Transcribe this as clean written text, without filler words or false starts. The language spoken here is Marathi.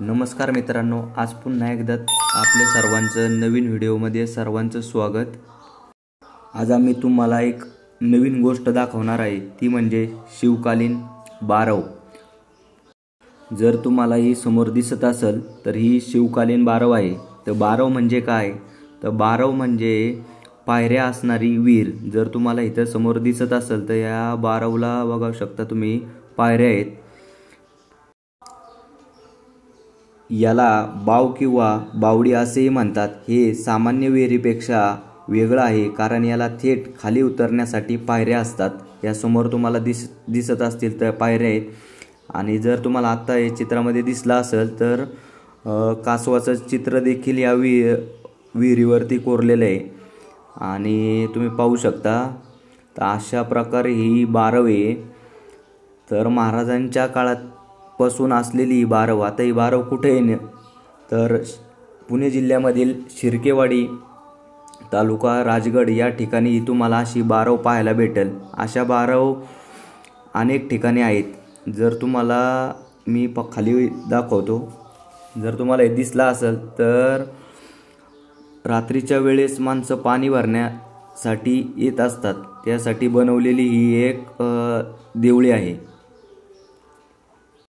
नमस्कार मित्रांनो, आज पुन्हा एकदा आपले सर्वांचं नवीन व्हिडिओमध्ये सर्वांचं स्वागत। आज आम्ही तुम्हाला एक नवीन गोष्ट दाखवणार आहे, ती म्हणजे शिवकालीन बारव। जर तुम्हाला ही समोर दिसत असेल तर ही शिवकालीन बारव आहे। तर बारव म्हणजे काय? तर बारव म्हणजे पायऱ्या असणारी विहीर। जर तुम्हाला इथं समोर दिसत असेल तर या बारवला बघू शकता तुम्ही, पायऱ्या आहेत। याला बाव किंवा बावडी असेही म्हणतात। हे सामान्य विहिरीपेक्षा वेगळं आहे, कारण याला थेट खाली उतरण्यासाठी पायऱ्या असतात। या समोर तुम्हाला दिसत असतील तर पायऱ्या आहेत। आणि जर तुम्हाला आता हे चित्रामध्ये दिसलं असेल तर कासवाचं चित्र देखील या विहिरीवरती कोरलेलं आहे। आणि तुम्ही पाहू शकता, तर अशा प्रकारे ही बारव आहे। तर महाराजांच्या काळात पासून असलेली ही बारव, आता ही बारव कुठे आहे तर पुणे जिल्ह्यामधील शिर्केवाडी तालुका राजगड या ठिकाणी तुम्हाला अशी बारव पाहायला भेटेल। अशा बारव अनेक ठिकाणी आहेत। जर तुम्हाला मी खाली दाखवतो, जर तुम्हाला हे दिसला असेल तर रात्रीच्या वेळेस माणसं पाणी भरण्यासाठी येत असतात, त्यासाठी बनवलेली ही एक देवळी आहे।